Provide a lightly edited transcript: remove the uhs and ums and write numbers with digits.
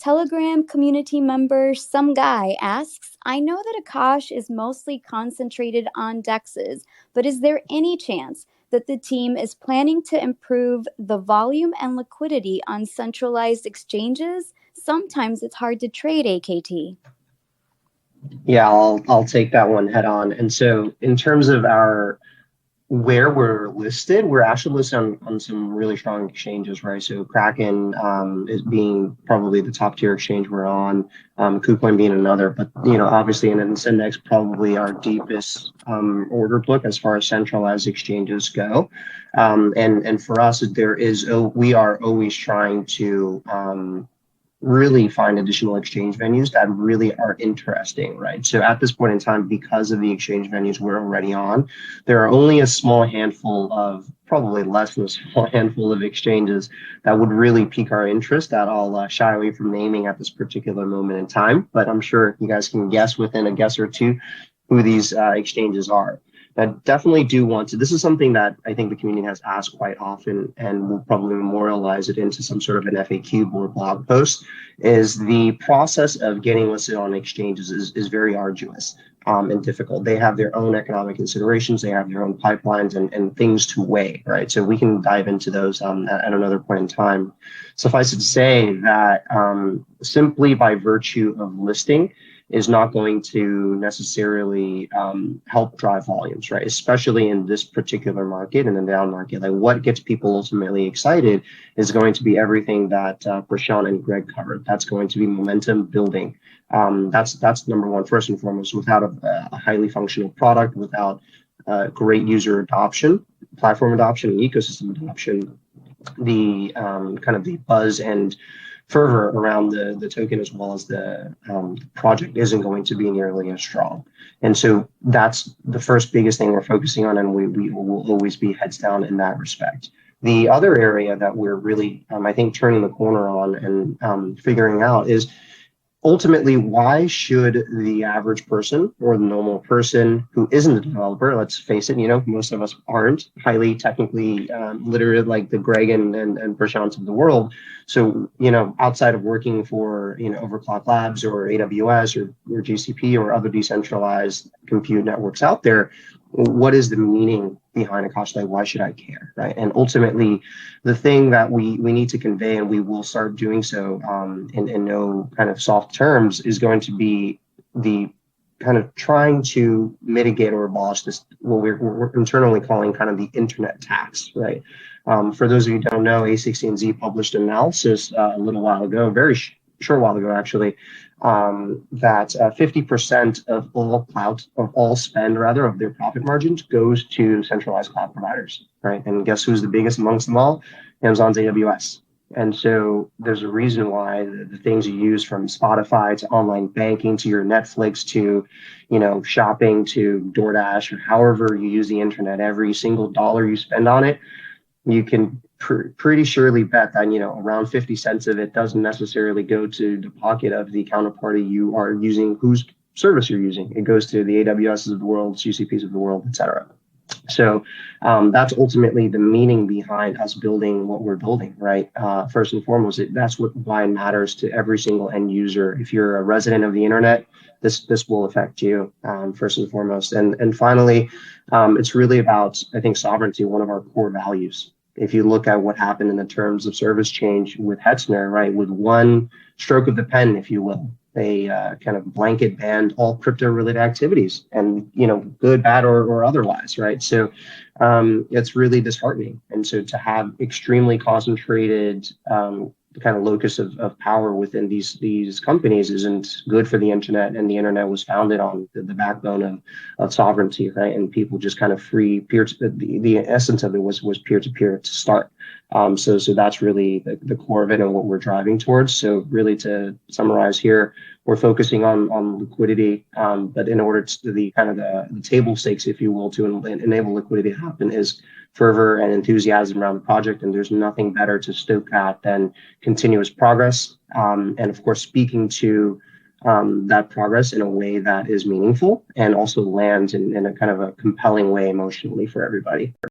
Telegram community member Some Guy asks, I know that Akash is mostly concentrated on DEXs, but is there any chance that the team is planning to improve the volume and liquidity on centralized exchanges? Sometimes it's hard to trade AKT. Yeah, I'll take that one head on. And so in terms of where we're listed, we're actually listed on some really strong exchanges, right? So Kraken is being probably the top tier exchange we're on, KuCoin being another, but obviously in this index, probably our deepest order book as far as centralized exchanges go. And for us, we are always trying to really find additional exchange venues that really are interesting, right? So at this point in time, because of the exchange venues we're already on, there are only a small handful of, probably less than a small handful of exchanges that would really pique our interest that I'll shy away from naming at this particular moment in time. But I'm sure you guys can guess within a guess or two who these exchanges are. I definitely do want to. This is something that I think the community has asked quite often, and we'll probably memorialize it into some sort of an FAQ or blog post. Is the process of getting listed on exchanges is very arduous and difficult. They have their own economic considerations, they have their own pipelines and things to weigh, right? So we can dive into those at another point in time. Suffice it to say that simply by virtue of listing is not going to necessarily help drive volumes, right? Especially in this particular market, in the down market. Like what gets people ultimately excited is going to be everything that Prashant and Greg covered. That's going to be momentum building. That's number one, first and foremost. Without a highly functional product, without great user adoption, platform adoption, and ecosystem adoption, the kind of the buzz and fervor around the token as well as the project isn't going to be nearly as strong. And so that's the first biggest thing we're focusing on, and we will always be heads down in that respect. The other area that we're really, I think, turning the corner on and figuring out is ultimately, why should the average person or the normal person who isn't a developer, let's face it, most of us aren't highly technically literate like the Greg and Prashants of the world. So, outside of working for, Overclock Labs or AWS or GCP or other decentralized compute networks out there, what is the meaning behind Akash? Like, why should I care, right? And ultimately, the thing that we need to convey, and we will start doing so in no kind of soft terms, is going to be the kind of trying to mitigate or abolish this, what we're internally calling kind of the internet tax, right? For those of you who don't know, A16Z published an analysis a little while ago, very short while ago actually, that 50% of all spend of their profit margins goes to centralized cloud providers, right? And guess who's the biggest amongst them all? Amazon's AWS. And so there's a reason why the things you use, from Spotify to online banking to your Netflix to, shopping to DoorDash, or however you use the internet, every single dollar you spend on it, you can pretty surely bet that around 50 cents of it doesn't necessarily go to the pocket of the counterparty you are using, whose service you're using. It goes to the AWSs of the world, GCPs of the world, etc. So that's ultimately the meaning behind us building what we're building, right? First and foremost, that's why it matters to every single end user. If you're a resident of the internet, this will affect you first and foremost. And finally, it's really about, I think, sovereignty, one of our core values. If you look at what happened in the terms of service change with Hetzner, right, with one stroke of the pen, if you will, they kind of blanket banned all crypto-related activities, and good, bad, or otherwise, right? So it's really disheartening. And so to have extremely concentrated kind of locus of power within these companies isn't good for the internet. And the internet was founded on the backbone of sovereignty, right? And people just kind of free peer to the essence of it was peer-to-peer to start. So that's really the core of it and what we're driving towards. So really, to summarize here, we're focusing on liquidity, but in order to the kind of the table stakes, if you will, to enable liquidity to happen is fervor and enthusiasm around the project. And there's nothing better to stoke that than continuous progress. And of course, speaking to that progress in a way that is meaningful and also lands in a kind of a compelling way emotionally for everybody.